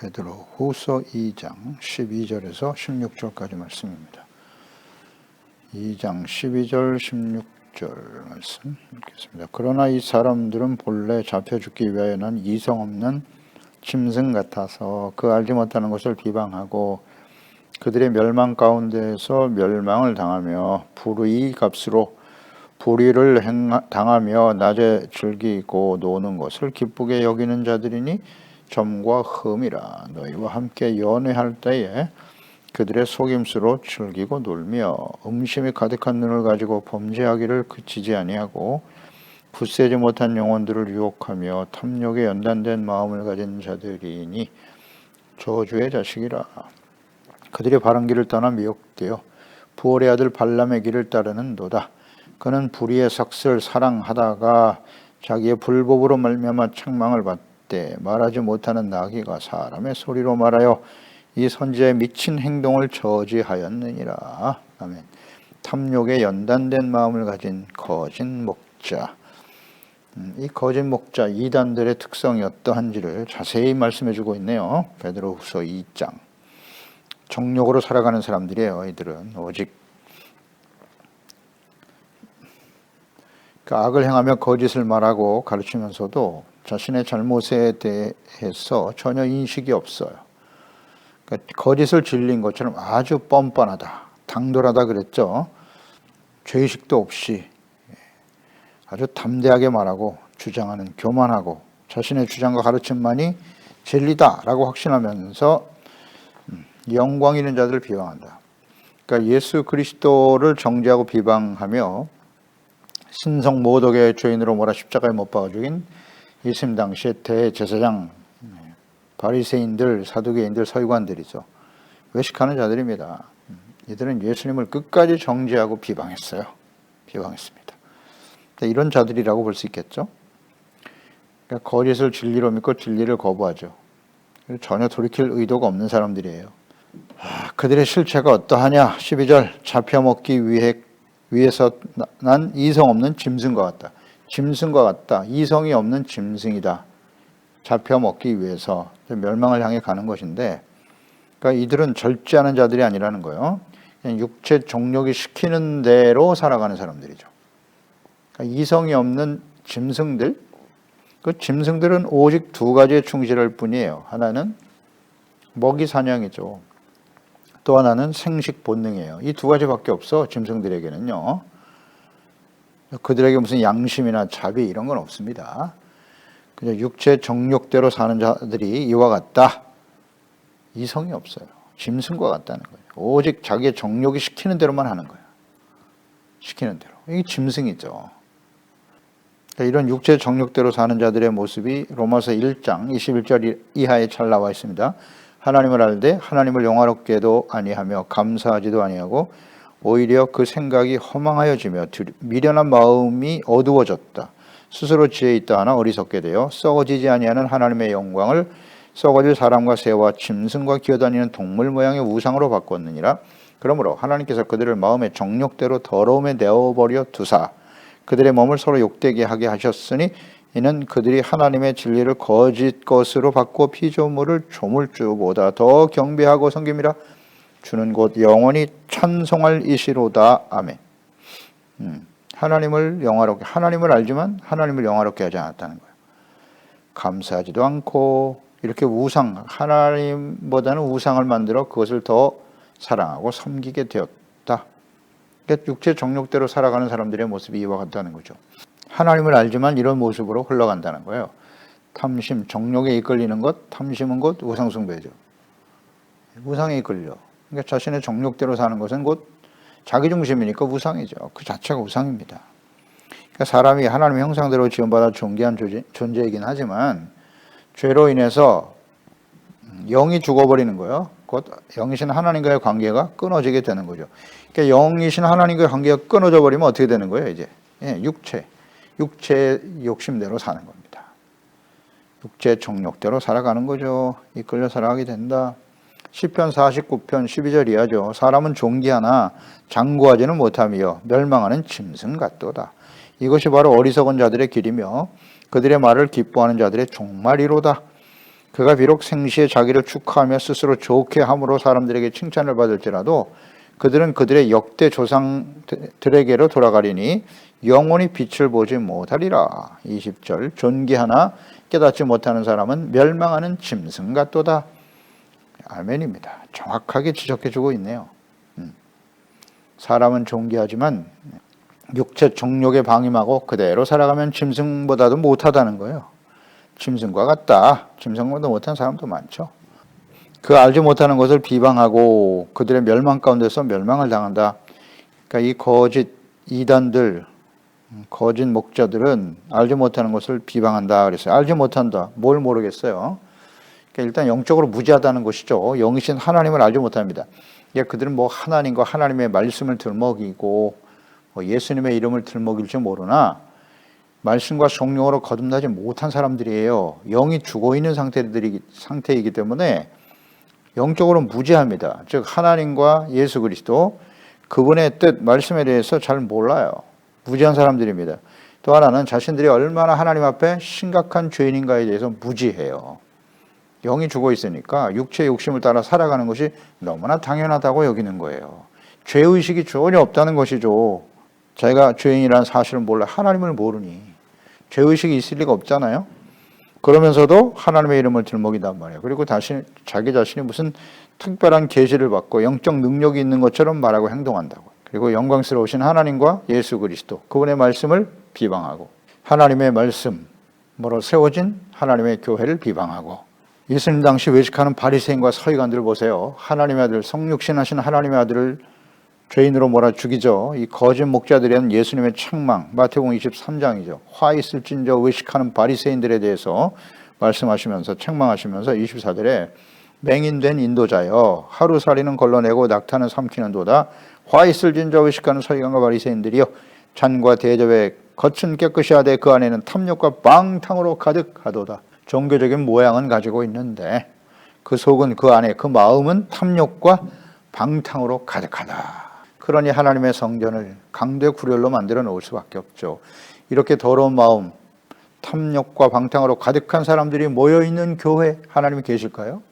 베드로후서 2장 12절에서 16절까지 말씀입니다. 2장 12절 16절 말씀 읽겠습니다. 그러나 이 사람들은 본래 잡혀 죽기 위하여 난 이성 없는 짐승 같아서 그 알지 못하는 것을 비방하고 그들의 멸망 가운데에서 멸망을 당하며 불의 값으로 불의를 당하며 낮에 즐기고 노는 것을 기쁘게 여기는 자들이니 점과 흠이라. 너희와 함께 연회할 때에 그들의 속임수로 즐기고 놀며 음심이 가득한 눈을 가지고 범죄하기를 그치지 아니하고 굳세지 못한 영혼들을 유혹하며 탐욕에 연단된 마음을 가진 자들이니 저주의 자식이라. 그들이 바른 길을 떠나 미혹되어 부올의 아들 발람의 길을 따르는도다. 그는 불의의 삭슬 사랑하다가 자기의 불법으로 말미암아 책망을 받되 말하지 못하는 나귀가 사람의 소리로 말하여 이 선지자의 미친 행동을 저지하였느니라. 아멘. 탐욕에 연단된 마음을 가진 거짓 목자. 이 거짓 목자 이단들의 특성이 어떠한지를 자세히 말씀해주고 있네요. 베드로후서 2장. 정욕으로 살아가는 사람들이에요. 이들은 오직 그 악을 행하며 거짓을 말하고 가르치면서도 자신의 잘못에 대해서 전혀 인식이 없어요. 그러니까 거짓을 진리인 것처럼 아주 뻔뻔하다, 당돌하다 그랬죠. 죄의식도 없이 아주 담대하게 말하고 주장하는, 교만하고 자신의 주장과 가르침만이 진리다라고 확신하면서 영광 있는 자들을 비방한다. 그러니까 예수 그리스도를 정죄하고 비방하며 신성 모독의 죄인으로 몰아 십자가에 못 박아 죽인 예수님 당시의 대제사장, 바리새인들, 사두개인들, 서기관들이죠. 외식하는 자들입니다. 이들은 예수님을 끝까지 정죄하고 비방했어요. 비방했습니다. 이런 자들이라고 볼 수 있겠죠. 그러니까 거짓을 진리로 믿고 진리를 거부하죠. 전혀 돌이킬 의도가 없는 사람들이에요. 그들의 실체가 어떠하냐? 12절 잡혀먹기 위해서 난 이성 없는 짐승과 같다. 짐승과 같다. 이성이 없는 짐승이다. 잡혀먹기 위해서 멸망을 향해 가는 것인데, 그러니까 이들은 절제하는 자들이 아니라는 거예요. 그냥 육체 정욕이 시키는 대로 살아가는 사람들이죠. 그러니까 이성이 없는 짐승들, 그 짐승들은 오직 두 가지에 충실할 뿐이에요. 하나는 먹이 사냥이죠. 또 하나는 생식 본능이에요. 이 두 가지밖에 없어, 짐승들에게는요. 그들에게 무슨 양심이나 자비 이런 건 없습니다. 그냥 육체 정욕대로 사는 자들이 이와 같다. 이성이 없어요. 짐승과 같다는 거예요. 오직 자기의 정욕이 시키는 대로만 하는 거예요. 시키는 대로. 이게 짐승이죠. 이런 육체 정욕대로 사는 자들의 모습이 로마서 1장 21절 이하에 잘 나와 있습니다. 하나님을 알되 하나님을 영화롭게도 아니하며 감사하지도 아니하고 오히려 그 생각이 허망하여지며 미련한 마음이 어두워졌다. 스스로 지혜 있다 하나 어리석게 되어 썩어지지 아니하는 하나님의 영광을 썩어질 사람과 새와 짐승과 기어다니는 동물 모양의 우상으로 바꿨느니라. 그러므로 하나님께서 그들을 마음의 정욕대로 더러움에 내어버려 두사 그들의 몸을 서로 욕되게 하게 하셨으니 이는 그들이 하나님의 진리를 거짓 것으로 바꾸어 피조물을 조물주보다 더 경배하고 섬김이라. 주는 곧 영원히 찬송할 이시로다. 아멘. 하나님을 영화롭게, 하나님을 알지만 하나님을 영화롭게 하지 않았다는 거예요. 감사하지도 않고 이렇게 우상, 하나님보다는 우상을 만들어 그것을 더 사랑하고 섬기게 되었다. 그러니까 육체 정욕대로 살아가는 사람들의 모습이 이와 같다는 거죠. 하나님을 알지만 이런 모습으로 흘러간다는 거예요. 탐심, 정욕에 이끌리는 것, 탐심은 곧 우상숭배죠. 우상에 이끌려. 그러니까 자신의 정욕대로 사는 것은 곧 자기중심이니까 우상이죠. 그 자체가 우상입니다. 그러니까 사람이 하나님의 형상대로 지음받아 존귀한 존재이긴 하지만 죄로 인해서 영이 죽어버리는 거예요. 곧 영이신 하나님과의 관계가 끊어지게 되는 거죠. 그러니까 영이신 하나님과의 관계가 끊어져 버리면 어떻게 되는 거예요? 이제 육체 욕심대로 사는 겁니다. 육체 정욕대로 살아가는 거죠. 이끌려 살아가게 된다. 시편 49편 12절 이하죠. 사람은 존귀하나 장구하지는 못하며 멸망하는 짐승 같도다. 이것이 바로 어리석은 자들의 길이며 그들의 말을 기뻐하는 자들의 종말이로다. 그가 비록 생시에 자기를 축하하며 스스로 좋게 함으로 사람들에게 칭찬을 받을지라도 그들은 그들의 역대 조상들에게로 돌아가리니 영원히 빛을 보지 못하리라. 20절. 존귀하나 깨닫지 못하는 사람은 멸망하는 짐승 같도다. 아멘입니다. 정확하게 지적해주고 있네요. 사람은 존귀하지만 육체 정욕에 방임하고 그대로 살아가면 짐승보다도 못하다는 거예요. 짐승과 같다. 짐승보다 못한 사람도 많죠. 그 알지 못하는 것을 비방하고 그들의 멸망 가운데서 멸망을 당한다. 그러니까 이 거짓 이단들, 거짓 목자들은 알지 못하는 것을 비방한다 그랬어요. 알지 못한다. 뭘 모르겠어요. 그러니까 일단 영적으로 무지하다는 것이죠. 영이신 하나님을 알지 못합니다. 그러니까 그들은 뭐 하나님과 하나님의 말씀을 들먹이고 예수님의 이름을 들먹일지 모르나 말씀과 성령으로 거듭나지 못한 사람들이에요. 영이 죽어있는 상태이기 때문에 영적으로 무지합니다. 즉 하나님과 예수 그리스도 그분의 뜻, 말씀에 대해서 잘 몰라요. 무지한 사람들입니다. 또 하나는 자신들이 얼마나 하나님 앞에 심각한 죄인인가에 대해서 무지해요. 영이 죽어 있으니까 육체의 욕심을 따라 살아가는 것이 너무나 당연하다고 여기는 거예요. 죄의식이 전혀 없다는 것이죠. 자기가 죄인이라는 사실을 몰라 하나님을 모르니 죄의식이 있을 리가 없잖아요. 그러면서도 하나님의 이름을 들먹인단 말이에요. 그리고 자기 자신이 무슨 특별한 계시를 받고 영적 능력이 있는 것처럼 말하고 행동한다고. 그리고 영광스러우신 하나님과 예수 그리스도 그분의 말씀을 비방하고 하나님의 말씀으로 세워진 하나님의 교회를 비방하고 예수님 당시 외식하는 바리새인과 서기관들을 보세요. 하나님의 아들, 성육신하신 하나님의 아들을 죄인으로 몰아 죽이죠. 이 거짓 목자들이 한 예수님의 책망, 마태복음 23장이죠. 화 있을진저 외식하는 바리새인들에 대해서 말씀하시면서 책망하시면서 24절에 맹인된 인도자여 하루살이는 걸러내고 낙타는 삼키는도다. 화 있을진저 외식하는 서기관과 바리새인들이여 잔과 대접에 겉은 깨끗이 하되 그 안에는 탐욕과 방탕으로 가득하도다. 종교적인 모양은 가지고 있는데 그 속은 그 안에 그 마음은 탐욕과 방탕으로 가득하다. 그러니 하나님의 성전을 강도의 구렬로 만들어 놓을 수밖에 없죠. 이렇게 더러운 마음, 탐욕과 방탕으로 가득한 사람들이 모여있는 교회 하나님이 계실까요?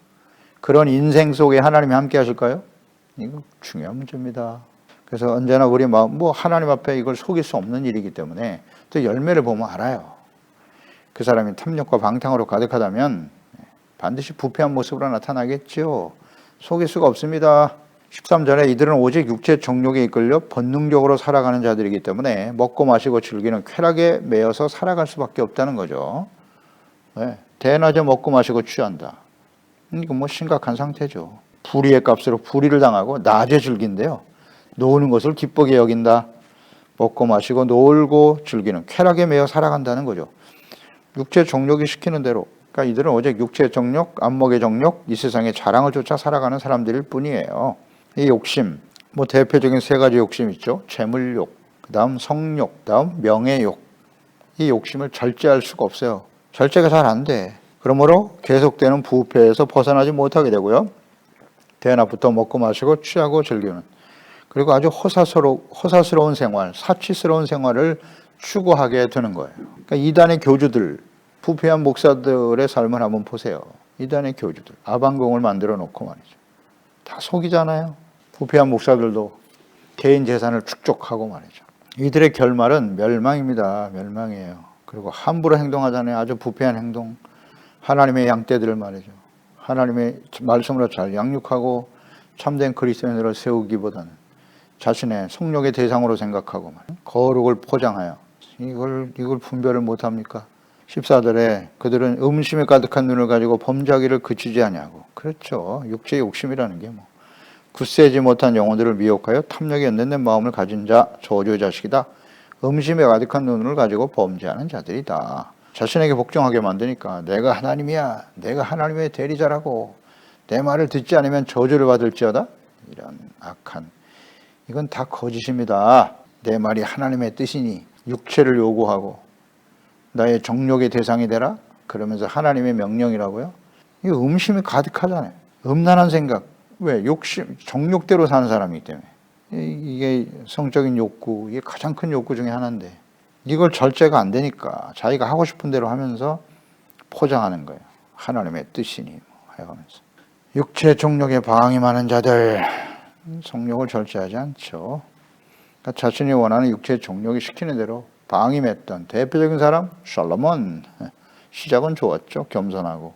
그런 인생 속에 하나님이 함께 하실까요? 이거 중요한 문제입니다. 그래서 언제나 우리 마음, 하나님 앞에 이걸 속일 수 없는 일이기 때문에 또 열매를 보면 알아요. 그 사람이 탐욕과 방탕으로 가득하다면 반드시 부패한 모습으로 나타나겠죠. 속일 수가 없습니다. 13절에 이들은 오직 육체 정욕에 이끌려 본능적으로 살아가는 자들이기 때문에 먹고 마시고 즐기는 쾌락에 매여서 살아갈 수밖에 없다는 거죠. 네. 대낮에 먹고 마시고 취한다. 이건 심각한 상태죠. 불의의 값으로 불의를 당하고 낮에 즐긴대요. 노는 것을 기쁘게 여긴다. 먹고 마시고 놀고 즐기는 쾌락에 매여 살아간다는 거죠. 육체 정욕이 시키는 대로. 그러니까 이들은 오직 육체 정욕, 안목의 정욕, 이 세상의 자랑을 쫓아 살아가는 사람들일 뿐이에요. 이 욕심, 대표적인 세 가지 욕심 있죠. 재물욕, 그 다음 성욕, 그 다음 명예욕. 이 욕심을 절제할 수가 없어요. 절제가 잘 안 돼. 그러므로 계속되는 부패에서 벗어나지 못하게 되고요. 대낮부터 먹고 마시고 취하고 즐기는. 그리고 아주 호사스러운 생활, 사치스러운 생활을 추구하게 되는 거예요. 그러니까 이단의 교주들, 부패한 목사들의 삶을 한번 보세요. 이단의 교주들, 아방궁을 만들어 놓고 말이죠. 다 속이잖아요. 부패한 목사들도 개인 재산을 축적하고 말이죠. 이들의 결말은 멸망입니다. 멸망이에요. 그리고 함부로 행동하잖아요. 아주 부패한 행동. 하나님의 양떼들을 말이죠. 하나님의 말씀으로 잘 양육하고 참된 그리스도인으로 세우기보다는 자신의 성욕의 대상으로 생각하고 말이죠. 거룩을 포장하여 이걸 분별을 못합니까? 14절에 그들은 음심에 가득한 눈을 가지고 범죄하기를 그치지 아니하고. 그렇죠. 육체의 욕심이라는 게 굳세지 못한 영혼들을 미혹하여 탐욕에 연단된 마음을 가진 자 저주의 자식이다. 음심에 가득한 눈을 가지고 범죄하는 자들이다. 자신에게 복종하게 만드니까 내가 하나님이야. 내가 하나님의 대리자라고. 내 말을 듣지 않으면 저주를 받을지어다. 이런 악한. 이건 다 거짓입니다. 내 말이 하나님의 뜻이니 육체를 요구하고 나의 정욕의 대상이 되라? 그러면서 하나님의 명령이라고요? 이 음심이 가득하잖아요. 음란한 생각. 왜? 정욕대로 사는 사람이기 때문에. 이게 성적인 욕구, 이게 가장 큰 욕구 중에 하나인데 이걸 절제가 안 되니까 자기가 하고 싶은 대로 하면서 포장하는 거예요. 하나님의 뜻이니 하여가면서 육체 종력에 방이 많은 자들 성욕을 절제하지 않죠. 그러니까 자신이 원하는 육체 종력이 시키는 대로 방임했던 대표적인 사람 솔로몬. 시작은 좋았죠. 겸손하고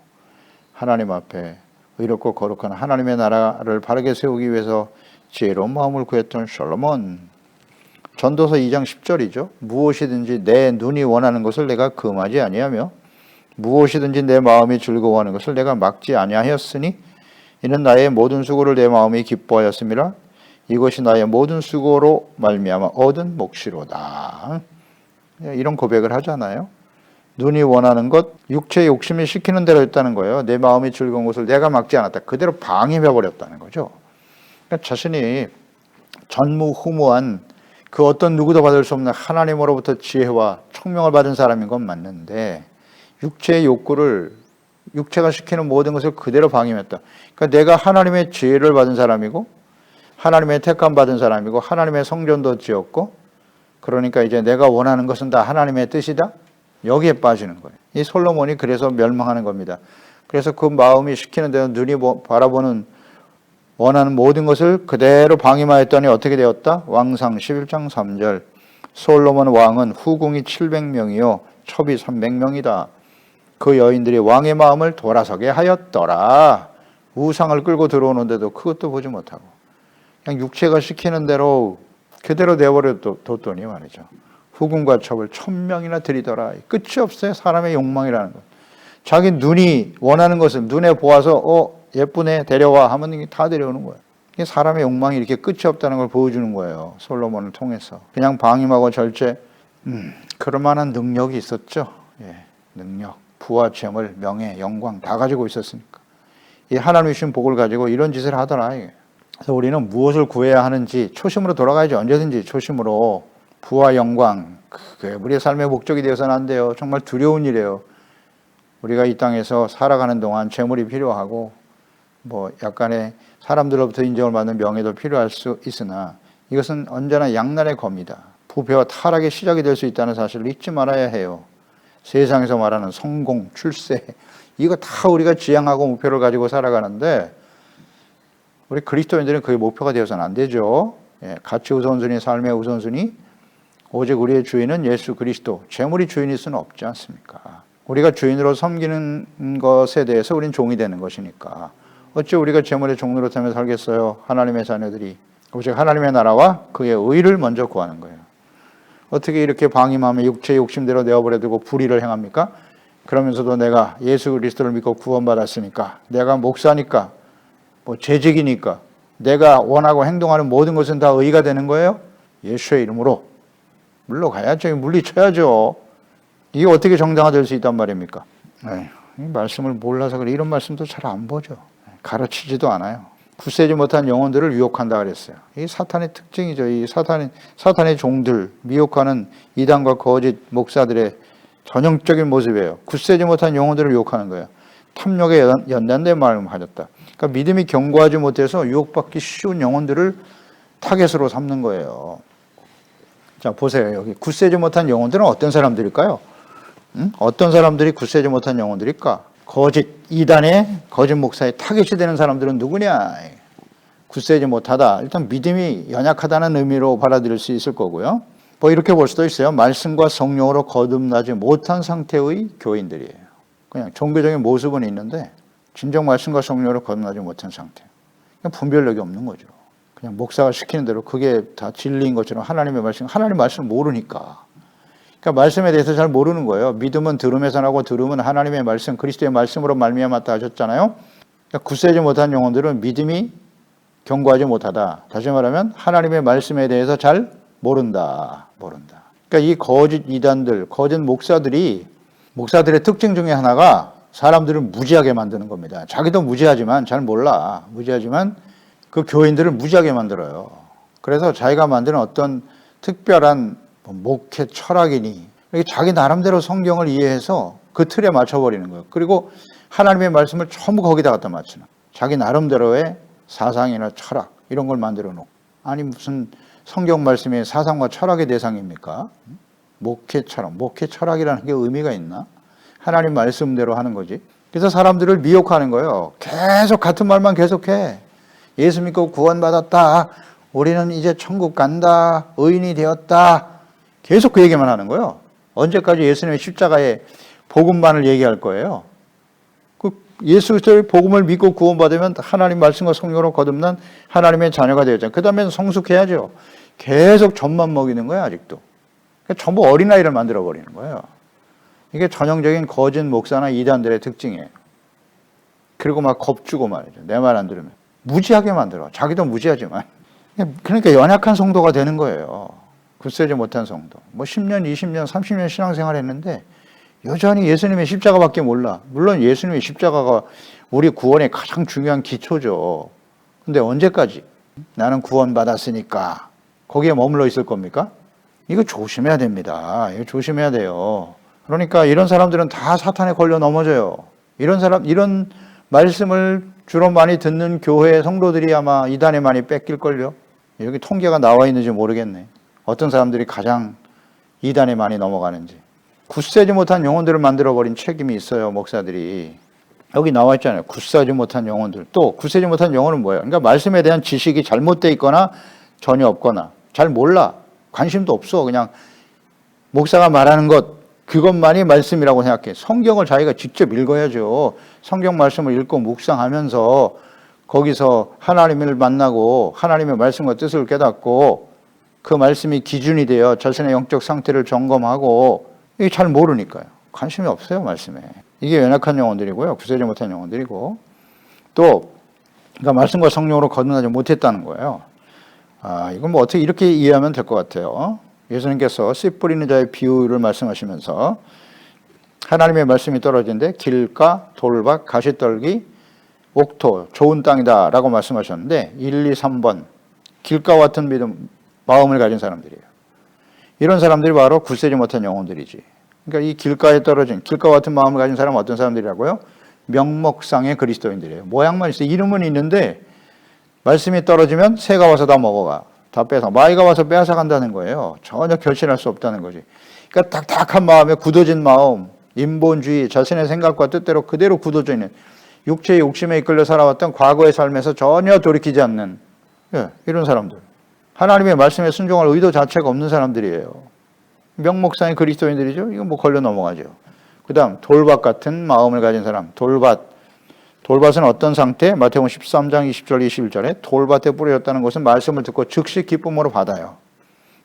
하나님 앞에 의롭고 거룩한 하나님의 나라를 바르게 세우기 위해서 지혜로운 마음을 구했던 솔로몬. 전도서 2장 10절이죠. 무엇이든지 내 눈이 원하는 것을 내가 금하지 아니하며 무엇이든지 내 마음이 즐거워하는 것을 내가 막지 아니하였으니 이는 나의 모든 수고를 내 마음이 기뻐하였음이라. 이것이 나의 모든 수고로 말미암아 얻은 몫이로다. 이런 고백을 하잖아요. 눈이 원하는 것, 육체의 욕심이 시키는 대로 했다는 거예요. 내 마음이 즐거운 것을 내가 막지 않았다. 그대로 방임해버렸다는 거죠. 그러니까 자신이 전무후무한 그 어떤 누구도 받을 수 없는 하나님으로부터 지혜와 총명을 받은 사람인 건 맞는데 육체의 욕구를 육체가 시키는 모든 것을 그대로 방임했다. 그러니까 내가 하나님의 지혜를 받은 사람이고 하나님의 택함 받은 사람이고 하나님의 성전도 지었고 그러니까 이제 내가 원하는 것은 다 하나님의 뜻이다. 여기에 빠지는 거예요. 이 솔로몬이 그래서 멸망하는 겁니다. 그래서 그 마음이 시키는 대로 눈이 바라보는 원하는 모든 것을 그대로 방임하였더니 어떻게 되었다? 왕상 11장 3절 솔로몬 왕은 후궁이 700명이요 첩이 300명이다. 그 여인들이 왕의 마음을 돌아서게 하였더라. 우상을 끌고 들어오는데도 그것도 보지 못하고 그냥 육체가 시키는 대로 그대로 내버려뒀더니 말이죠. 후궁과 첩을 1000명이나 들이더라. 끝이 없어요. 사람의 욕망이라는 것. 자기 눈이 원하는 것을 눈에 보아서 예쁘네 데려와 하면 다 데려오는 거예요. 이게 사람의 욕망이 이렇게 끝이 없다는 걸 보여주는 거예요. 솔로몬을 통해서. 그냥 방임하고 절제. 그럴 만한 능력이 있었죠. 예, 능력, 부와 재물, 명예, 영광 다 가지고 있었으니까. 이 하나님이 주신 복을 가지고 이런 짓을 하더라. 그래서 우리는 무엇을 구해야 하는지 초심으로 돌아가야지. 언제든지 초심으로. 부와 영광, 그게 우리의 삶의 목적이 되어서는 안 돼요. 정말 두려운 일이에요. 우리가 이 땅에서 살아가는 동안 재물이 필요하고 약간의 사람들로부터 인정을 받는 명예도 필요할 수 있으나 이것은 언제나 양날의 검이다. 부패와 타락의 시작이 될 수 있다는 사실을 잊지 말아야 해요. 세상에서 말하는 성공, 출세 이거 다 우리가 지향하고 목표를 가지고 살아가는데 우리 그리스도인들은 그게 목표가 되어서는 안 되죠. 가치 우선순위, 삶의 우선순위 오직 우리의 주인은 예수 그리스도, 재물이 주인일 수는 없지 않습니까? 우리가 주인으로 섬기는 것에 대해서 우린 종이 되는 것이니까 어찌 우리가 재물의 종로로 타며 살겠어요? 하나님의 자녀들이. 오직 하나님의 나라와 그의 의를 먼저 구하는 거예요. 어떻게 이렇게 방임하며 육체의 욕심대로 내어버려두고 불의를 행합니까? 그러면서도 내가 예수 그리스도를 믿고 구원받았으니까 내가 목사니까 재직이니까 내가 원하고 행동하는 모든 것은 다 의가 되는 거예요? 예수의 이름으로 물러가야죠. 물리쳐야죠. 이게 어떻게 정당화될 수 있단 말입니까? 이 말씀을 몰라서 그래. 이런 말씀도 잘 안 보죠. 가르치지도 않아요. 굳세지 못한 영혼들을 유혹한다 그랬어요. 이 사탄의 특징이죠. 이 사탄의 종들, 미혹하는 이단과 거짓 목사들의 전형적인 모습이에요. 굳세지 못한 영혼들을 유혹하는 거예요. 탐욕에 연단된 마음을 가졌다. 그러니까 믿음이 견고하지 못해서 유혹받기 쉬운 영혼들을 타겟으로 삼는 거예요. 자, 보세요. 여기 굳세지 못한 영혼들은 어떤 사람들일까요? 어떤 사람들이 굳세지 못한 영혼들일까? 거짓 이단의 거짓 목사의 타겟이 되는 사람들은 누구냐? 굳세지 못하다. 일단 믿음이 연약하다는 의미로 받아들일 수 있을 거고요. 이렇게 볼 수도 있어요. 말씀과 성령으로 거듭나지 못한 상태의 교인들이에요. 그냥 종교적인 모습은 있는데 진정 말씀과 성령으로 거듭나지 못한 상태. 그냥 분별력이 없는 거죠. 그냥 목사가 시키는 대로 그게 다 진리인 것처럼 하나님 말씀을 모르니까. 그러니까 말씀에 대해서 잘 모르는 거예요. 믿음은 들음에서 나고 들음은 하나님의 말씀, 그리스도의 말씀으로 말미암았다 하셨잖아요. 그러니까 굳세지 못한 영혼들은 믿음이 견고하지 못하다. 다시 말하면 하나님의 말씀에 대해서 잘 모른다. 그러니까 이 거짓 이단들, 거짓 목사들의 특징 중에 하나가 사람들을 무지하게 만드는 겁니다. 자기도 무지하지만 잘 몰라. 무지하지만 그 교인들을 무지하게 만들어요. 그래서 자기가 만드는 어떤 특별한 목회 철학이니 이렇게 자기 나름대로 성경을 이해해서 그 틀에 맞춰버리는 거예요. 그리고 하나님의 말씀을 전부 거기다 갖다 맞추는 자기 나름대로의 사상이나 철학 이런 걸 만들어 놓고 아니 무슨 성경 말씀이 사상과 철학의 대상입니까? 목회 철학이라는 게 의미가 있나? 하나님 말씀대로 하는 거지. 그래서 사람들을 미혹하는 거예요. 계속 같은 말만 계속해. 예수 믿고 구원받았다. 우리는 이제 천국 간다. 의인이 되었다. 계속 그 얘기만 하는 거예요. 언제까지 예수님의 십자가의 복음만을 얘기할 거예요? 그 예수의 복음을 믿고 구원받으면 하나님 말씀과 성령으로 거듭난 하나님의 자녀가 되었잖아요. 그 다음에 성숙해야죠. 계속 젖만 먹이는 거예요, 아직도. 그러니까 전부 어린아이를 만들어버리는 거예요. 이게 전형적인 거짓 목사나 이단들의 특징이에요. 그리고 막 겁주고 말이죠. 내 말 안 들으면. 무지하게 만들어. 자기도 무지하지만. 그러니까 연약한 성도가 되는 거예요. 굳세지 못한 성도. 뭐 10년, 20년, 30년 신앙생활 했는데 여전히 예수님의 십자가밖에 몰라. 물론 예수님의 십자가가 우리 구원의 가장 중요한 기초죠. 근데 언제까지 나는 구원받았으니까 거기에 머물러 있을 겁니까? 이거 조심해야 됩니다. 이거 조심해야 돼요. 그러니까 이런 사람들은 다 사탄에 걸려 넘어져요. 이런 말씀을 주로 많이 듣는 교회 성도들이 아마 이단에 많이 뺏길걸요. 여기 통계가 나와 있는지 모르겠네. 어떤 사람들이 가장 이단에 많이 넘어가는지. 굳세지 못한 영혼들을 만들어버린 책임이 있어요, 목사들이. 여기 나와 있잖아요. 굳세지 못한 영혼들. 또 굳세지 못한 영혼은 뭐예요? 그러니까 말씀에 대한 지식이 잘못되어 있거나 전혀 없거나 잘 몰라. 관심도 없어. 그냥 목사가 말하는 것 그것만이 말씀이라고 생각해. 성경을 자기가 직접 읽어야죠. 성경 말씀을 읽고 묵상하면서 거기서 하나님을 만나고 하나님의 말씀과 뜻을 깨닫고 그 말씀이 기준이 되어 자신의 영적 상태를 점검하고 이게 잘 모르니까요. 관심이 없어요, 말씀에. 이게 연약한 영혼들이고요. 굳세지 못한 영혼들이고 또 그러니까 말씀과 성령으로 거듭나지 못했다는 거예요. 이건 뭐 어떻게 이렇게 이해하면 될 것 같아요. 예수님께서 씨 뿌리는 자의 비유를 말씀하시면서 하나님의 말씀이 떨어진데 길가, 돌밭, 가시떨기, 옥토, 좋은 땅이다 라고 말씀하셨는데 1, 2, 3번 길가 같은 믿음, 마음을 가진 사람들이에요. 이런 사람들이 바로 굳세지 못한 영혼들이지. 그러니까 이 길가에 떨어진 길가 같은 마음을 가진 사람은 어떤 사람들이라고요? 명목상의 그리스도인들이에요. 모양만 있어요. 이름은 있는데 말씀이 떨어지면 새가 와서 다 먹어가. 다 뺏어. 마귀가 와서 빼앗아 간다는 거예요. 전혀 결실할 수 없다는 거지. 그러니까 딱딱한 마음에 굳어진 마음, 인본주의, 자신의 생각과 뜻대로 그대로 굳어져 있는 육체의 욕심에 이끌려 살아왔던 과거의 삶에서 전혀 돌이키지 않는 이런 사람들. 하나님의 말씀에 순종할 의도 자체가 없는 사람들이에요. 명목상의 그리스도인들이죠. 이건 뭐 걸려 넘어가죠. 그 다음 돌밭 같은 마음을 가진 사람. 돌밭은 어떤 상태? 마태복음 13장 20절 21절에 돌밭에 뿌려졌다는 것은 말씀을 듣고 즉시 기쁨으로 받아요.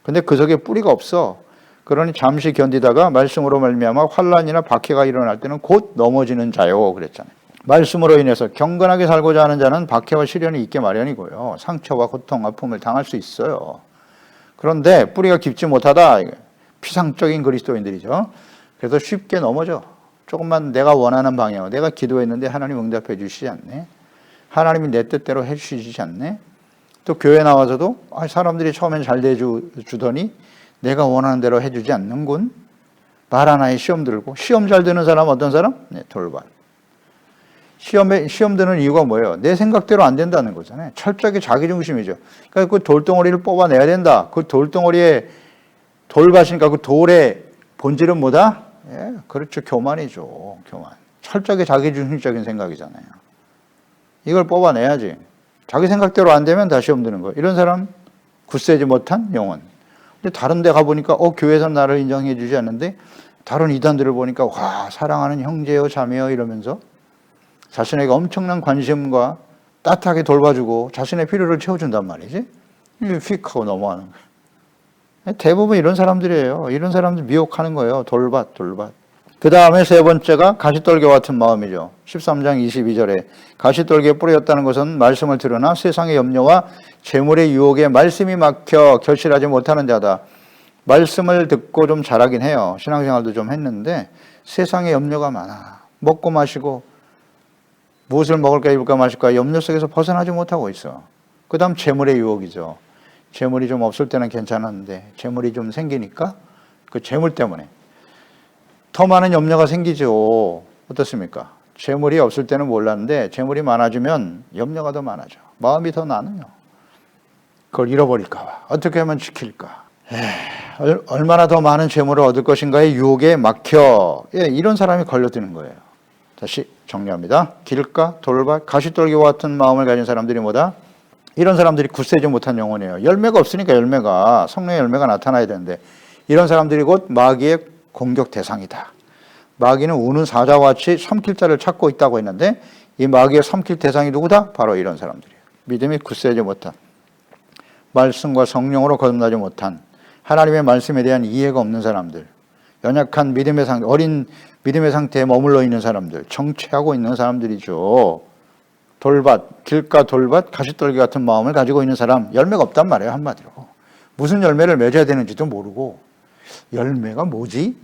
근데 그 속에 뿌리가 없어. 그러니 잠시 견디다가 말씀으로 말미암아 환난이나 박해가 일어날 때는 곧 넘어지는 자요. 그랬잖아요. 말씀으로 인해서 경건하게 살고자 하는 자는 박해와 시련이 있게 마련이고요. 상처와 고통, 아픔을 당할 수 있어요. 그런데 뿌리가 깊지 못하다. 피상적인 그리스도인들이죠. 그래서 쉽게 넘어져. 조금만 내가 원하는 방향, 내가 기도했는데 하나님 응답해 주시지 않네. 하나님이 내 뜻대로 해 주시지 않네. 또 교회 나와서도 사람들이 처음엔 잘 대주더니 내가 원하는 대로 해주지 않는군. 말 하나에 시험 들고. 시험 잘 드는 사람 어떤 사람? 네, 돌밭. 시험 드는 이유가 뭐예요? 내 생각대로 안 된다는 거잖아요. 철저하게 자기중심이죠. 그러니까 그 돌덩어리를 뽑아내야 된다. 그 돌덩어리에 돌밭이니까 그 돌의 본질은 뭐다? 그렇죠. 교만이죠. 교만. 철저하게 자기중심적인 생각이잖아요. 이걸 뽑아내야지. 자기 생각대로 안 되면 다 시험 드는 거예요. 이런 사람 굳세지 못한 영혼. 근데 다른 데 가보니까 교회에서 나를 인정해 주지 않는데 다른 이단들을 보니까 와 사랑하는 형제요 자매요 이러면서 자신에게 엄청난 관심과 따뜻하게 돌봐주고 자신의 필요를 채워준단 말이지. 휙 하고 넘어가는 거예요. 대부분 이런 사람들이에요. 이런 사람들 미혹하는 거예요. 돌밭. 그 다음에 세 번째가 가시떨기 같은 마음이죠. 13장 22절에 가시떨기에 뿌려졌다는 것은 말씀을 들으나 세상의 염려와 재물의 유혹에 말씀이 막혀 결실하지 못하는 자다. 말씀을 듣고 좀 잘하긴 해요. 신앙생활도 좀 했는데 세상의 염려가 많아. 먹고 마시고 무엇을 먹을까 입을까 마실까 염려 속에서 벗어나지 못하고 있어. 그 다음 재물의 유혹이죠. 재물이 좀 없을 때는 괜찮았는데 재물이 좀 생기니까 그 재물 때문에 더 많은 염려가 생기죠. 어떻습니까? 재물이 없을 때는 몰랐는데 재물이 많아지면 염려가 더 많아져. 마음이 더 나눠요. 그걸 잃어버릴까 봐. 어떻게 하면 지킬까? 얼마나 더 많은 재물을 얻을 것인가의 유혹에 막혀. 이런 사람이 걸려드는 거예요. 다시 정리합니다. 길가, 돌밭, 가시떨기와 같은 마음을 가진 사람들이 뭐다? 이런 사람들이 굳세지 못한 영혼이에요. 열매가 없으니까 성령의 열매가 나타나야 되는데 이런 사람들이 곧 마귀의 공격 대상이다. 마귀는 우는 사자와 같이 삼킬 자를 찾고 있다고 했는데 이 마귀의 삼킬 대상이 누구다? 바로 이런 사람들이에요. 믿음이 굳세지 못한, 말씀과 성령으로 거듭나지 못한, 하나님의 말씀에 대한 이해가 없는 사람들, 연약한 믿음의 상태, 어린 믿음의 상태에 머물러 있는 사람들, 정체하고 있는 사람들이죠. 돌밭, 길가 돌밭, 가시떨기 같은 마음을 가지고 있는 사람, 열매가 없단 말이에요, 한마디로. 무슨 열매를 맺어야 되는지도 모르고, 열매가 뭐지?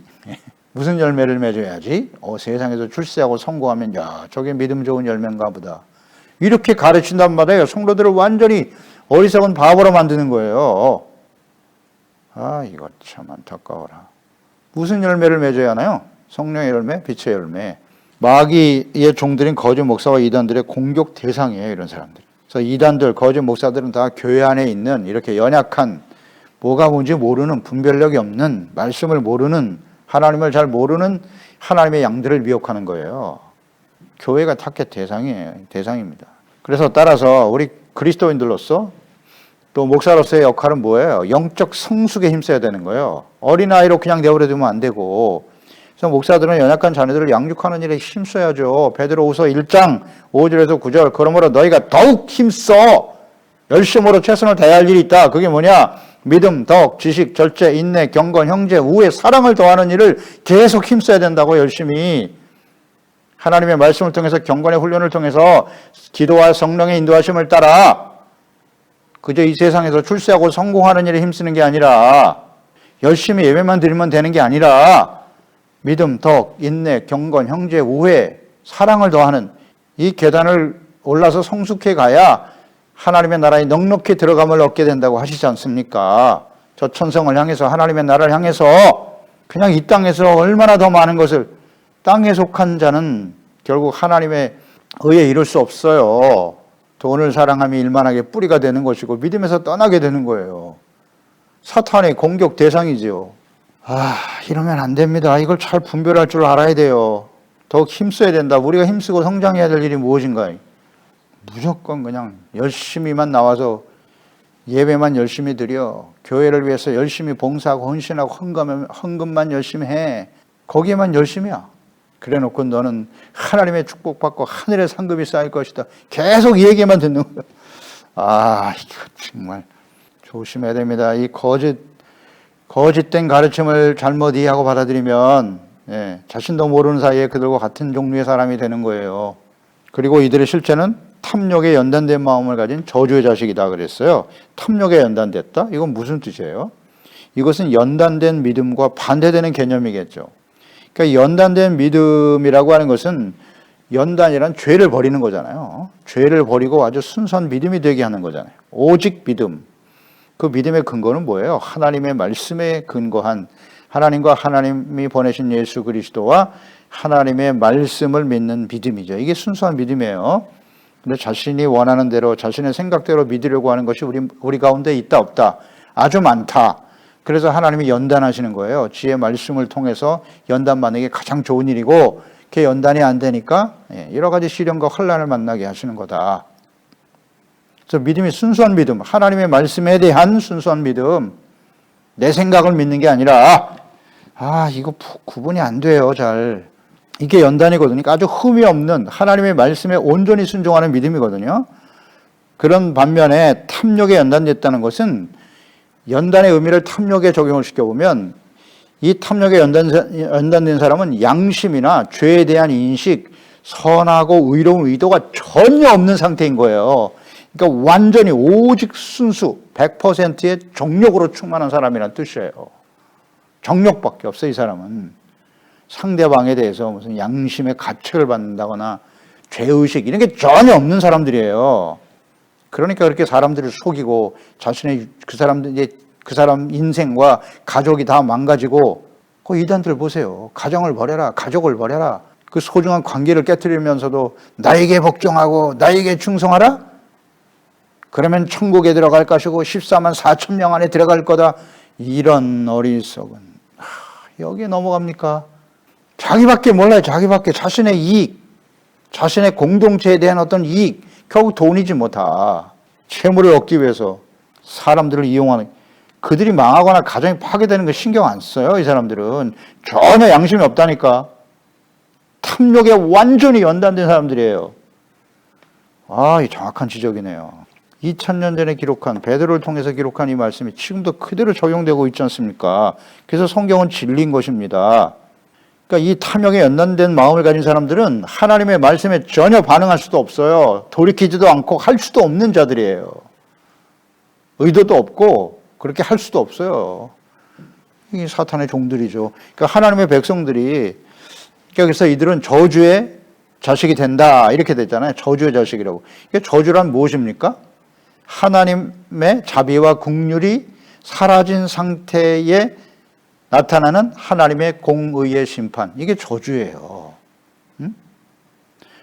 무슨 열매를 맺어야지? 세상에서 출세하고 성공하면, 야, 저게 믿음 좋은 열매인가 보다. 이렇게 가르친단 말이에요. 성도들을 완전히 어리석은 바보로 만드는 거예요. 이거 참 안타까워라. 무슨 열매를 맺어야 하나요? 성령의 열매, 빛의 열매. 마귀의 종들인 거짓 목사와 이단들의 공격 대상이에요, 이런 사람들. 그래서 이단들, 거짓 목사들은 다 교회 안에 있는 이렇게 연약한, 뭐가 뭔지 모르는, 분별력이 없는, 말씀을 모르는, 하나님을 잘 모르는 하나님의 양들을 미혹하는 거예요. 교회가 타겟 대상입니다. 그래서 따라서 우리 그리스도인들로서 또 목사로서의 역할은 뭐예요? 영적 성숙에 힘써야 되는 거예요. 어린아이로 그냥 내버려 두면 안 되고, 그래서 목사들은 연약한 자녀들을 양육하는 일에 힘써야죠. 베드로후서 1장 5절에서 9절, 그러므로 너희가 더욱 힘써 열심으로 최선을 다해야 할 일이 있다. 그게 뭐냐? 믿음, 덕, 지식, 절제, 인내, 경건, 형제, 우애, 사랑을 더하는 일을 계속 힘써야 된다고. 열심히 하나님의 말씀을 통해서, 경건의 훈련을 통해서 기도와 성령의 인도하심을 따라 그저 이 세상에서 출세하고 성공하는 일에 힘쓰는 게 아니라, 열심히 예배만 드리면 되는 게 아니라 믿음, 덕, 인내, 경건, 형제, 우애, 사랑을 더하는 이 계단을 올라서 성숙해 가야 하나님의 나라에 넉넉히 들어감을 얻게 된다고 하시지 않습니까? 저 천성을 향해서, 하나님의 나라를 향해서 그냥 이 땅에서 얼마나 더 많은 것을, 땅에 속한 자는 결국 하나님의 의에 이룰 수 없어요. 돈을 사랑함이 일만하게 뿌리가 되는 것이고 믿음에서 떠나게 되는 거예요. 사탄의 공격 대상이지요. 이러면 안 됩니다. 이걸 잘 분별할 줄 알아야 돼요. 더욱 힘써야 된다. 우리가 힘쓰고 성장해야 될 일이 무엇인가? 무조건 그냥 열심히만 나와서 예배만 열심히 드려, 교회를 위해서 열심히 봉사하고 헌신하고 헌금만 열심히 해. 거기에만 열심히야. 그래 놓고 너는 하나님의 축복받고 하늘의 상급이 쌓일 것이다. 계속 이 얘기만 듣는 거야. 이거 정말 조심해야 됩니다. 이 거짓된 가르침을 잘못 이해하고 받아들이면 자신도 모르는 사이에 그들과 같은 종류의 사람이 되는 거예요. 그리고 이들의 실제는 탐욕에 연단된 마음을 가진 저주의 자식이다 그랬어요. 탐욕에 연단됐다? 이건 무슨 뜻이에요? 이것은 연단된 믿음과 반대되는 개념이겠죠. 그러니까 연단된 믿음이라고 하는 것은, 연단이란 죄를 버리는 거잖아요. 죄를 버리고 아주 순수한 믿음이 되게 하는 거잖아요. 오직 믿음. 그 믿음의 근거는 뭐예요? 하나님의 말씀에 근거한, 하나님과 하나님이 보내신 예수 그리스도와 하나님의 말씀을 믿는 믿음이죠. 이게 순수한 믿음이에요. 근데 자신이 원하는 대로, 자신의 생각대로 믿으려고 하는 것이 우리 가운데 있다 없다? 아주 많다. 그래서 하나님이 연단하시는 거예요. 지혜 말씀을 통해서 연단받는 게 가장 좋은 일이고, 그게 연단이 안 되니까 여러 가지 시련과 환난을 만나게 하시는 거다. 그래서 믿음이 순수한 믿음, 하나님의 말씀에 대한 순수한 믿음, 내 생각을 믿는 게 아니라, 이거 구분이 안 돼요, 잘. 이게 연단이거든요. 아주 흠이 없는 하나님의 말씀에 온전히 순종하는 믿음이거든요. 그런 반면에 탐욕에 연단됐다는 것은, 연단의 의미를 탐욕에 적용을 시켜보면, 이 탐욕에 연단된 사람은 양심이나 죄에 대한 인식, 선하고 의로운 의도가 전혀 없는 상태인 거예요. 그러니까 완전히 오직 순수, 100%의 정욕으로 충만한 사람이라는 뜻이에요. 정욕밖에 없어요, 이 사람은. 상대방에 대해서 무슨 양심의 가책을 받는다거나 죄의식, 이런 게 전혀 없는 사람들이에요. 그러니까 그렇게 사람들을 속이고 자신의 그 사람 인생과 가족이 다 망가지고, 그 이단들 보세요. 가정을 버려라, 가족을 버려라. 그 소중한 관계를 깨트리면서도 나에게 복종하고 나에게 충성하라? 그러면 천국에 들어갈 것이고 14만 4천 명 안에 들어갈 거다. 이런 어리석은. 여기에 넘어갑니까? 자기밖에 몰라요. 자기밖에. 자신의 이익. 자신의 공동체에 대한 어떤 이익, 결국 돈이지 뭐 다. 채무를 얻기 위해서 사람들을 이용하는, 그들이 망하거나 가정이 파괴되는 거 신경 안 써요. 이 사람들은 전혀 양심이 없다니까. 탐욕에 완전히 연단된 사람들이에요. 이 정확한 지적이네요. 2000년 전에 기록한, 베드로를 통해서 기록한 이 말씀이 지금도 그대로 적용되고 있지 않습니까? 그래서 성경은 진리인 것입니다. 그러니까 이 탐욕에 연단된 마음을 가진 사람들은 하나님의 말씀에 전혀 반응할 수도 없어요. 돌이키지도 않고 할 수도 없는 자들이에요. 의도도 없고 그렇게 할 수도 없어요. 이 사탄의 종들이죠. 그러니까 하나님의 백성들이, 그래서 이들은 저주의 자식이 된다 이렇게 됐잖아요. 저주의 자식이라고. 저주란 무엇입니까? 하나님의 자비와 긍휼이 사라진 상태에 나타나는 하나님의 공의의 심판. 이게 저주예요.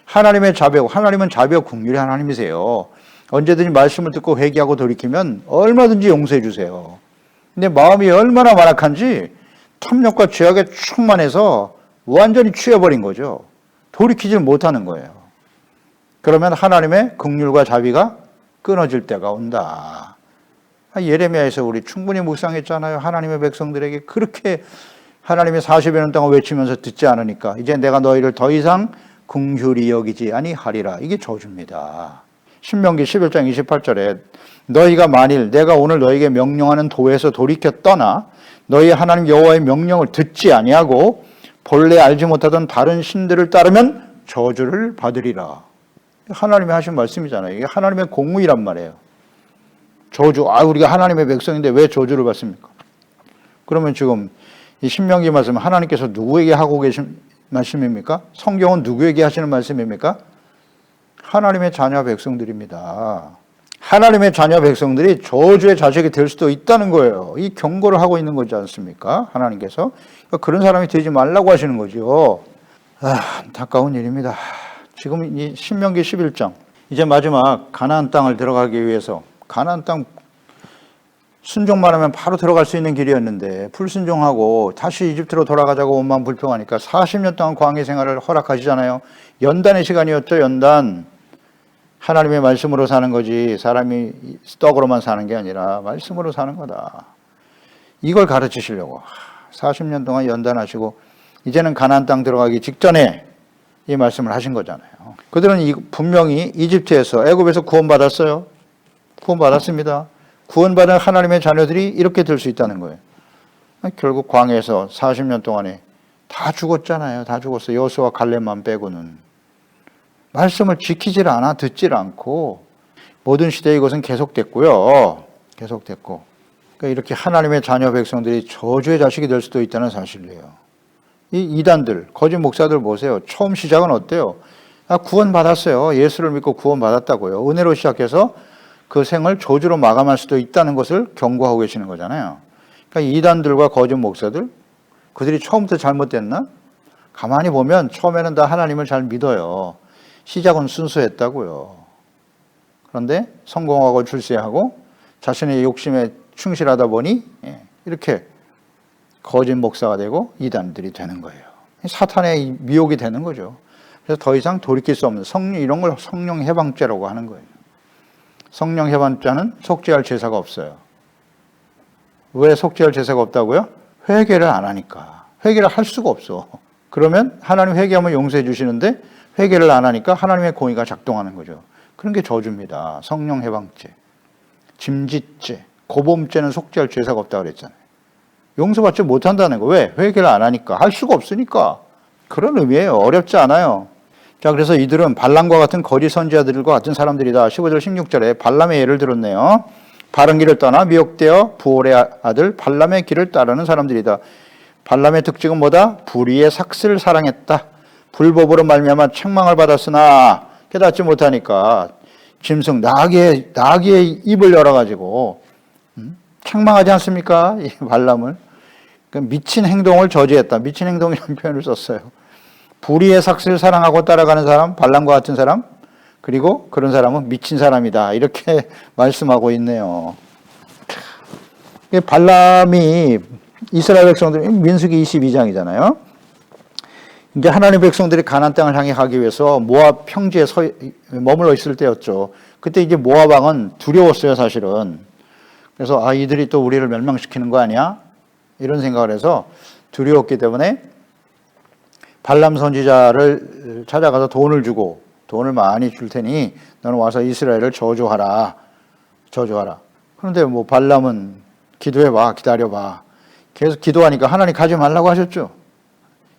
하나님의 자비고, 하나님은 자비와 긍휼이 하나님이세요. 언제든지 말씀을 듣고 회개하고 돌이키면 얼마든지 용서해 주세요. 근데 마음이 얼마나 완악한지 탐욕과 죄악에 충만해서 완전히 취해버린 거죠. 돌이키지 못하는 거예요. 그러면 하나님의 긍휼과 자비가 끊어질 때가 온다. 예레미야에서 우리 충분히 묵상했잖아요. 하나님의 백성들에게 그렇게 하나님의 40여 년 동안 외치면서 듣지 않으니까 이제 내가 너희를 더 이상 긍휼히 여기지 아니하리라. 이게 저주입니다. 신명기 11장 28절에 너희가 만일 내가 오늘 너희에게 명령하는 도에서 돌이켜 떠나 너희 하나님 여호와의 명령을 듣지 아니하고 본래 알지 못하던 다른 신들을 따르면 저주를 받으리라. 하나님이 하신 말씀이잖아요. 이게 하나님의 공의란 말이에요. 저주, 우리가 하나님의 백성인데 왜 저주를 받습니까? 그러면 지금 이 신명기 말씀 하나님께서 누구에게 하고 계신 말씀입니까? 성경은 누구에게 하시는 말씀입니까? 하나님의 자녀 백성들입니다. 하나님의 자녀 백성들이 저주의 자식이 될 수도 있다는 거예요. 이 경고를 하고 있는 거지 않습니까? 하나님께서. 그러니까 그런 사람이 되지 말라고 하시는 거죠. 안타까운 일입니다. 지금 이 신명기 11장, 이제 마지막 가나안 땅을 들어가기 위해서, 가나안 땅 순종만 하면 바로 들어갈 수 있는 길이었는데 불순종하고 다시 이집트로 돌아가자고 온마음 불평하니까 40년 동안 광야 생활을 허락하시잖아요. 연단의 시간이었죠. 연단. 하나님의 말씀으로 사는 거지 사람이 떡으로만 사는 게 아니라 말씀으로 사는 거다. 이걸 가르치시려고 40년 동안 연단하시고 이제는 가나안 땅 들어가기 직전에 이 말씀을 하신 거잖아요. 그들은 분명히 이집트에서, 애굽에서 구원받았어요. 구원받았습니다. 구원받은 하나님의 자녀들이 이렇게 될 수 있다는 거예요. 결국 광야에서 40년 동안에 다 죽었잖아요. 다 죽었어요. 여호수아와 갈렙만 빼고는. 말씀을 지키질 않아, 듣질 않고 모든 시대에 이것은 계속됐고요. 계속됐고. 그러니까 이렇게 하나님의 자녀 백성들이 저주의 자식이 될 수도 있다는 사실이에요. 이 이단들, 거짓 목사들 보세요. 처음 시작은 어때요? 구원받았어요. 예수를 믿고 구원받았다고요. 은혜로 시작해서 그 생을 저주로 마감할 수도 있다는 것을 경고하고 계시는 거잖아요. 그러니까 이단들과 거짓 목사들, 그들이 처음부터 잘못됐나? 가만히 보면 처음에는 다 하나님을 잘 믿어요. 시작은 순수했다고요. 그런데 성공하고 출세하고 자신의 욕심에 충실하다 보니 이렇게 거짓 목사가 되고 이단들이 되는 거예요. 사탄의 미혹이 되는 거죠. 그래서 더 이상 돌이킬 수 없는 성령, 이런 걸 성령 해방죄라고 하는 거예요. 성령 해방죄는 속죄할 제사가 없어요. 왜 속죄할 제사가 없다고요? 회개를 안 하니까. 회개를 할 수가 없어. 그러면 하나님 회개하면 용서해 주시는데 회개를 안 하니까 하나님의 공의가 작동하는 거죠. 그런 게 저주입니다. 성령 해방죄, 짐짓죄, 고범죄는 속죄할 제사가 없다고 그랬잖아요. 용서받지 못한다는 거. 왜? 회개를 안 하니까. 할 수가 없으니까. 그런 의미예요. 어렵지 않아요. 자, 그래서 이들은 발람과 같은 거짓 선지자들과 같은 사람들이다. 15절 16절에 발람의 예를 들었네요. 바른 길을 떠나 미혹되어 부올의 아들 발람의 길을 따르는 사람들이다. 발람의 특징은 뭐다? 불의의 삭슬을 사랑했다. 불법으로 말미암아 책망을 받았으나 깨닫지 못하니까 짐승 나귀의 입을 열어가지고 책망하지 않습니까? 이 발람을. 미친 행동을 저지했다. 미친 행동이라는 표현을 썼어요. 불의의 삭슬을 사랑하고 따라가는 사람, 발람과 같은 사람, 그리고 그런 사람은 미친 사람이다. 이렇게 말씀하고 있네요. 발람이 이스라엘 백성들, 민수기 22장이잖아요. 이제 하나님 백성들이 가나안 땅을 향해 가기 위해서 모압 평지에 머물러 있을 때였죠. 그때 이제 모압 왕은 두려웠어요, 사실은. 그래서 이들이 또 우리를 멸망시키는 거 아니야? 이런 생각을 해서 두려웠기 때문에 발람 선지자를 찾아가서 돈을 많이 줄 테니 너는 와서 이스라엘을 저주하라. 그런데 뭐 발람은 기도해봐, 기다려봐. 계속 기도하니까 하나님 가지 말라고 하셨죠.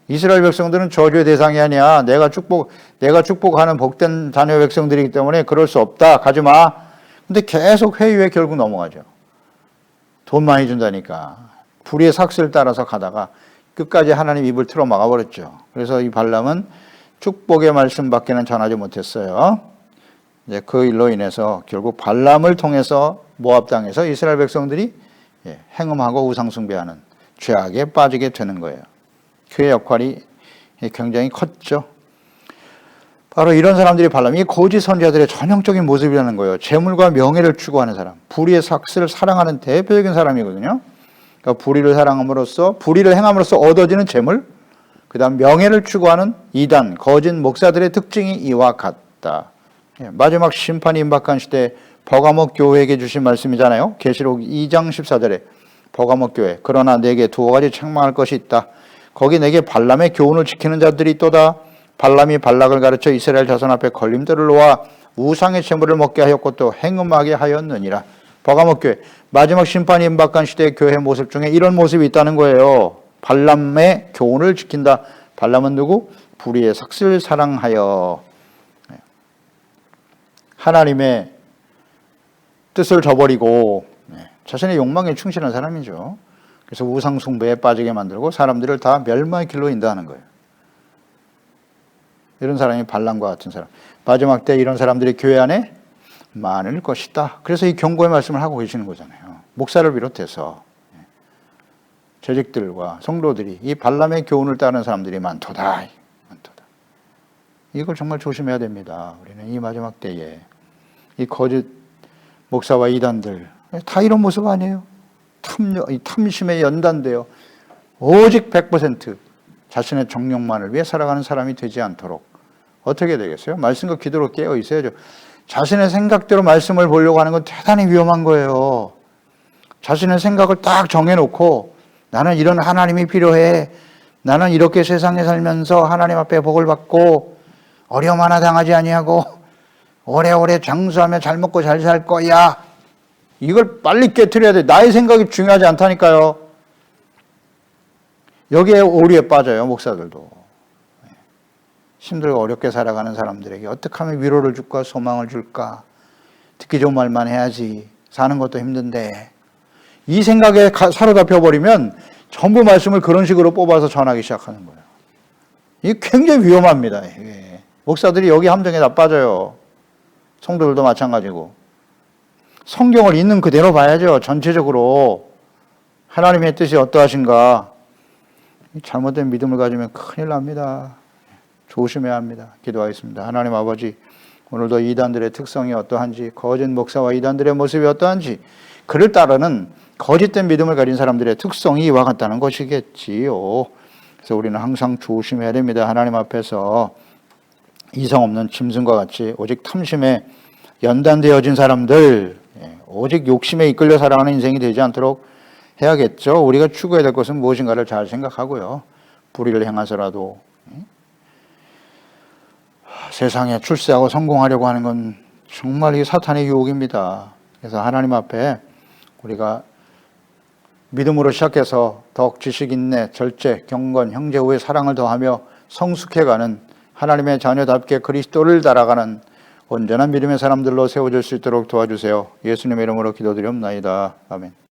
이스라엘 백성들은 저주의 대상이 아니야. 내가 축복하는 복된 자녀 백성들이기 때문에 그럴 수 없다. 가지 마. 근데 계속 회유에 결국 넘어가죠. 돈 많이 준다니까. 불의의 삭슬 따라서 가다가 끝까지 하나님 입을 틀어 막아버렸죠. 그래서 이 발람은 축복의 말씀밖에는 전하지 못했어요. 이제 그 일로 인해서 결국 발람을 통해서 모압 땅에서 이스라엘 백성들이 행음하고 우상숭배하는 죄악에 빠지게 되는 거예요. 그의 역할이 굉장히 컸죠. 바로 이런 사람들이 발람이 거짓 선지자들의 전형적인 모습이라는 거예요. 재물과 명예를 추구하는 사람, 불의의 삭슬을 사랑하는 대표적인 사람이거든요. 그러니까 불의를 행함으로써 얻어지는 재물, 그 다음 명예를 추구하는 이단, 거짓 목사들의 특징이 이와 같다. 마지막 심판이 임박한 시대 버가모 교회에게 주신 말씀이잖아요. 계시록 2장 14절에 버가모 교회, 그러나 내게 두 가지 책망할 것이 있다. 거기 내게 발람의 교훈을 지키는 자들이 있도다. 발람이 발락을 가르쳐 이스라엘 자손 앞에 걸림돌을 놓아 우상의 재물을 먹게 하였고 또 행음하게 하였느니라. 버가모 교회, 마지막 심판이 임박한 시대의 교회 모습 중에 이런 모습이 있다는 거예요. 발람의 교훈을 지킨다. 발람은 누구? 불의의 삭슬 사랑하여 하나님의 뜻을 저버리고 자신의 욕망에 충실한 사람이죠. 그래서 우상 숭배에 빠지게 만들고 사람들을 다 멸망의 길로 인도하는 거예요. 이런 사람이 발람과 같은 사람. 마지막 때 이런 사람들이 교회 안에 많을 것이다. 그래서 이 경고의 말씀을 하고 계시는 거잖아요. 목사를 비롯해서 재직들과 성도들이 이 발람의 교훈을 따르는 사람들이 많도다. 이걸 정말 조심해야 됩니다. 우리는 이 마지막 때에 이 거짓 목사와 이단들 다 이런 모습 아니에요? 탐심에 연단되어 오직 100% 자신의 정욕만을 위해 살아가는 사람이 되지 않도록 어떻게 되겠어요? 말씀과 기도로 깨어 있어야죠. 자신의 생각대로 말씀을 보려고 하는 건 대단히 위험한 거예요. 자신의 생각을 딱 정해놓고 나는 이런 하나님이 필요해. 나는 이렇게 세상에 살면서 하나님 앞에 복을 받고 어려움 하나 당하지 아니하고 오래오래 장수하며 잘 먹고 잘 살 거야. 이걸 빨리 깨트려야 돼. 나의 생각이 중요하지 않다니까요. 여기에 오류에 빠져요, 목사들도. 힘들고 어렵게 살아가는 사람들에게 어떻게 하면 위로를 줄까, 소망을 줄까. 듣기 좋은 말만 해야지. 사는 것도 힘든데. 이 생각에 사로잡혀 버리면 전부 말씀을 그런 식으로 뽑아서 전하기 시작하는 거예요. 이게 굉장히 위험합니다. 이게. 목사들이 여기 함정에 다 빠져요. 성도들도 마찬가지고. 성경을 있는 그대로 봐야죠. 전체적으로 하나님의 뜻이 어떠하신가. 잘못된 믿음을 가지면 큰일 납니다. 조심해야 합니다. 기도하겠습니다. 하나님 아버지, 오늘도 이단들의 특성이 어떠한지, 거짓 목사와 이단들의 모습이 어떠한지, 그를 따르는 거짓된 믿음을 가진 사람들의 특성이 이와 같다는 것이겠지요. 그래서 우리는 항상 조심해야 됩니다. 하나님 앞에서 이성 없는 짐승과 같이 오직 탐심에 연단되어진 사람들, 오직 욕심에 이끌려 살아가는 인생이 되지 않도록 해야겠죠. 우리가 추구해야 될 것은 무엇인가를 잘 생각하고요. 불의를 행하서라도 세상에 출세하고 성공하려고 하는 건 정말 이 사탄의 유혹입니다. 그래서 하나님 앞에 우리가 믿음으로 시작해서 더욱 지식 인내, 절제, 경건, 형제 우의 사랑을 더하며 성숙해가는 하나님의 자녀답게 그리스도를 따라가는 온전한 믿음의 사람들로 세워질 수 있도록 도와주세요. 예수님의 이름으로 기도드리옵나이다. 아멘.